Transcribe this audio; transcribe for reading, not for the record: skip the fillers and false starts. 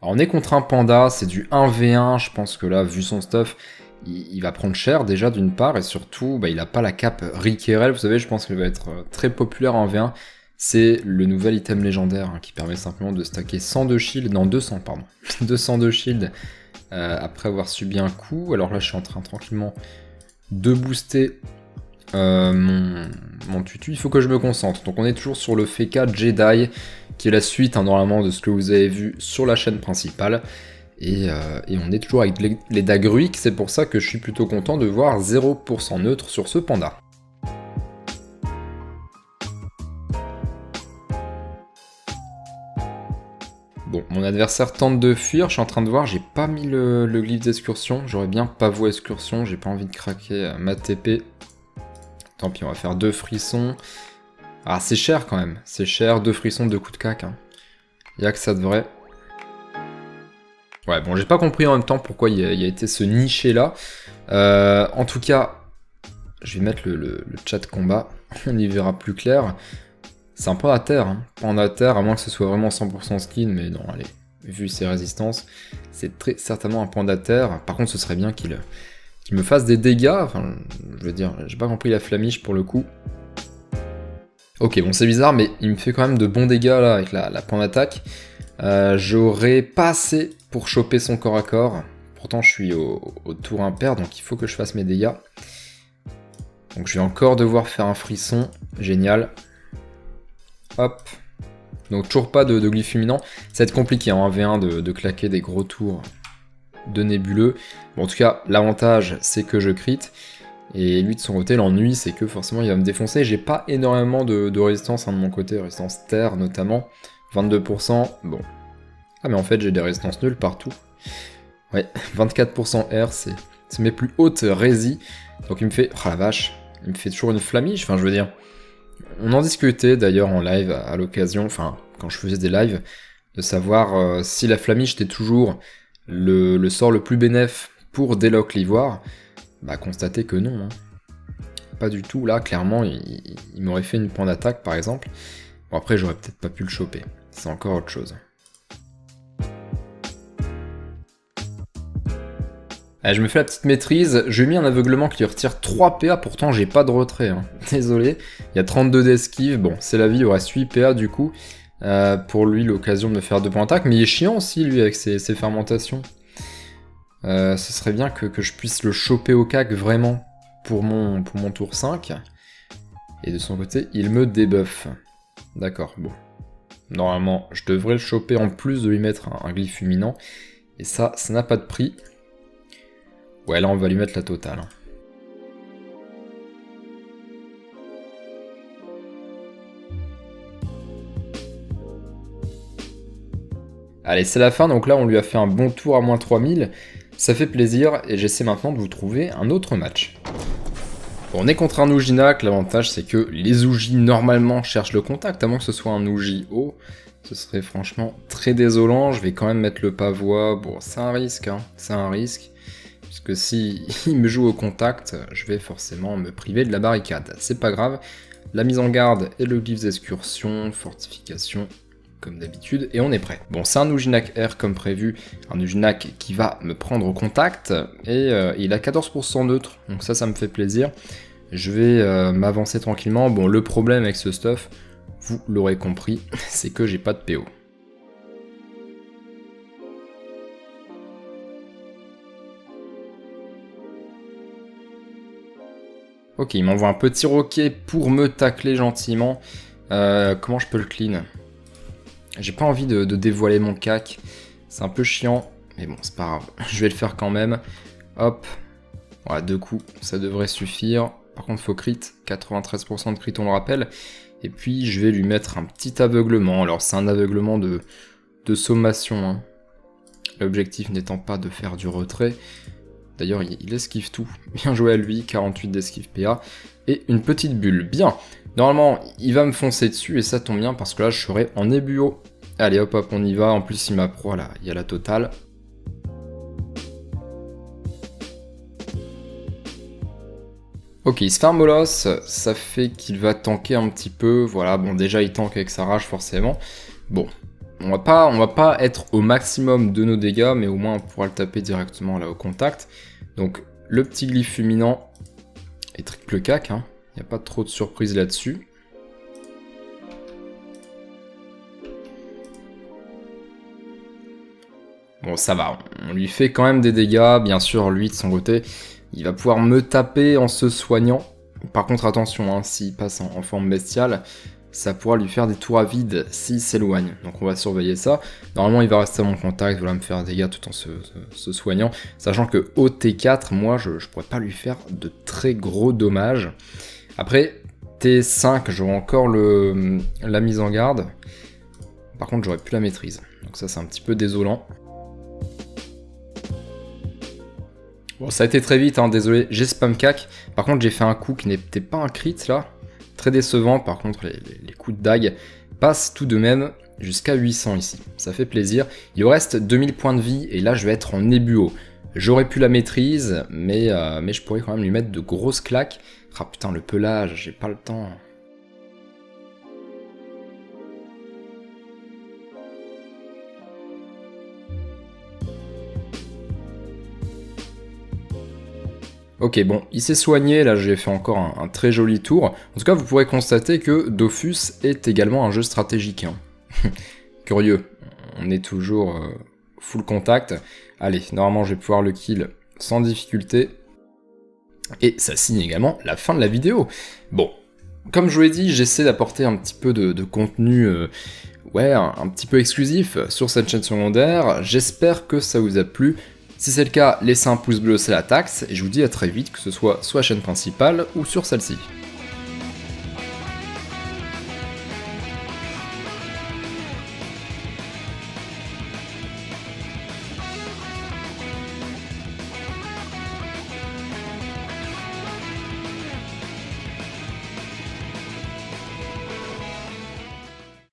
Alors on est contre un panda, c'est du 1v1, je pense que là, vu son stuff, il va prendre cher déjà d'une part, et surtout, il a pas la cape Riquerel, vous savez, je pense qu'il va être très populaire en V1. C'est le nouvel item légendaire qui permet simplement de stacker 100 de shield, non 200 pardon, 200 de shield après avoir subi un coup. Alors là je suis en train tranquillement de booster mon tutu, il faut que je me concentre. Donc on est toujours sur le Feka Jedi, qui est la suite normalement de ce que vous avez vu sur la chaîne principale. Et on est toujours avec les Dagruik, c'est pour ça que je suis plutôt content de voir 0% neutre sur ce panda. Bon, mon adversaire tente de fuir, je suis en train de voir, j'ai pas mis le glyphe d'excursion, j'aurais bien pavot excursion, j'ai pas envie de craquer ma TP. Tant pis, on va faire 2 frissons. Ah, c'est cher quand même, c'est cher, 2 frissons, 2 coups de cac. Y'a que ça de vrai. Ouais, bon, j'ai pas compris en même temps pourquoi il y a été ce niché là. En tout cas, je vais mettre le chat combat, on y verra plus clair. C'est un panda terre, panda terre, à moins que ce soit vraiment 100% skin, mais non, allez, vu ses résistances, c'est très certainement un panda terre. Par contre, ce serait bien qu'il me fasse des dégâts, enfin, je veux dire, j'ai pas compris la flamiche pour le coup. Ok, bon, c'est bizarre, mais il me fait quand même de bons dégâts là avec la panda attaque. J'aurais pas assez pour choper son corps à corps. Pourtant, je suis au tour impair, donc il faut que je fasse mes dégâts. Donc je vais encore devoir faire un frisson, génial. Hop. Donc toujours pas de glyphe fulminant. Ça va être compliqué en 1v1 de claquer des gros tours de nébuleux. Bon, en tout cas, l'avantage c'est que je crit. Et lui de son côté, l'ennui c'est que forcément il va me défoncer. J'ai pas énormément de résistance de mon côté, résistance terre notamment. 22%, bon. Ah mais en fait j'ai des résistances nulles partout. Ouais, 24% R, c'est mes plus hautes résis. Donc il me fait... Oh la vache, il me fait toujours une flamiche, enfin je veux dire... On en discutait d'ailleurs en live à l'occasion, enfin quand je faisais des lives, de savoir si la flamiche était toujours le sort le plus bénéf pour délock l'ivoire. Bah constatez que non. Pas du tout, là clairement il m'aurait fait une point d'attaque par exemple. Bon après j'aurais peut-être pas pu le choper, c'est encore autre chose. Allez, je me fais la petite maîtrise, j'ai mis un aveuglement qui lui retire 3 PA, pourtant j'ai pas de retrait, désolé. Il y a 32 d'esquive, bon c'est la vie, il reste 8 PA du coup. Pour lui l'occasion de me faire 2 points d'attaque, mais il est chiant aussi lui avec ses fermentations. Ce serait bien que je puisse le choper au cac vraiment pour mon tour 5. Et de son côté, il me débuffe. D'accord, bon. Normalement, je devrais le choper en plus de lui mettre un glyphe fulminant. Et ça n'a pas de prix. Ouais, là on va lui mettre la totale. Allez, c'est la fin, donc là on lui a fait un bon tour à moins 3000. Ça fait plaisir, et j'essaie maintenant de vous trouver un autre match. Bon, on est contre un Oujinak, l'avantage c'est que les Oujis normalement cherchent le contact, à moins que ce soit un Ouji haut. Ce serait franchement très désolant, je vais quand même mettre le pavois. Bon, c'est un risque, c'est un risque. Parce que si il me joue au contact, je vais forcément me priver de la barricade. C'est pas grave, la mise en garde et le glyphe d'excursion, fortification, comme d'habitude, et on est prêt. Bon, c'est un Oujinak R comme prévu, un Oujinak qui va me prendre au contact, et il a 14% neutre, donc ça me fait plaisir. Je vais m'avancer tranquillement. Bon, le problème avec ce stuff, vous l'aurez compris, c'est que j'ai pas de PO. Ok, il m'envoie un petit roquet pour me tacler gentiment. Comment je peux le clean? J'ai pas envie de dévoiler mon cac. C'est un peu chiant, mais bon, c'est pas grave. Je vais le faire quand même. Hop. Voilà, 2 coups, ça devrait suffire. Par contre, faut crit. 93% de crit, on le rappelle. Et puis, je vais lui mettre un petit aveuglement. Alors, c'est un aveuglement de sommation. L'objectif n'étant pas de faire du retrait. D'ailleurs, il esquive tout. Bien joué à lui, 48 d'esquive PA. Et une petite bulle. Bien. Normalement, il va me foncer dessus et ça tombe bien parce que là, je serai en ébuo. Allez, hop, hop, on y va. En plus, il m'a pro, là, il y a la totale. Ok, il se fait un molosse. Ça fait qu'il va tanker un petit peu. Voilà, bon, déjà, il tank avec sa rage, forcément. Bon, on va pas être au maximum de nos dégâts, mais au moins on pourra le taper directement là au contact. Donc le petit glyphe fulminant et triple cac, hein. Il n'y a pas trop de surprise là-dessus. Bon, ça va, on lui fait quand même des dégâts, bien sûr, lui de son côté, il va pouvoir me taper en se soignant. Par contre, attention, hein, s'il passe en forme bestiale, ça pourra lui faire des tours à vide s'il s'éloigne. Donc on va surveiller ça. Normalement, il va rester à mon contact, voilà, me faire des dégâts tout en se soignant. Sachant que au T4, moi, je pourrais pas lui faire de très gros dommages. Après, T5, j'aurai encore la mise en garde. Par contre, j'aurais plus la maîtrise. Donc ça, c'est un petit peu désolant. Bon, ça a été très vite, hein, désolé, j'ai spam cac. Par contre, j'ai fait un coup qui n'était pas un crit, là. Très décevant, par contre, les coups de dague passent tout de même jusqu'à 800 ici. Ça fait plaisir. Il lui reste 2000 points de vie, et là, je vais être en ébuo. J'aurais pu la maîtrise, mais je pourrais quand même lui mettre de grosses claques. Ah putain, le pelage, j'ai pas le temps. Ok, bon, il s'est soigné, là j'ai fait encore un très joli tour. En tout cas, vous pourrez constater que Dofus est également un jeu stratégique. Hein. Curieux, on est toujours full contact. Allez, normalement je vais pouvoir le kill sans difficulté. Et ça signe également la fin de la vidéo. Bon, comme je vous l'ai dit, j'essaie d'apporter un petit peu de contenu... ouais, un petit peu exclusif sur cette chaîne secondaire. J'espère que ça vous a plu. Si c'est le cas, laissez un pouce bleu, c'est la taxe, et je vous dis à très vite, que ce soit sur la chaîne principale ou sur celle-ci.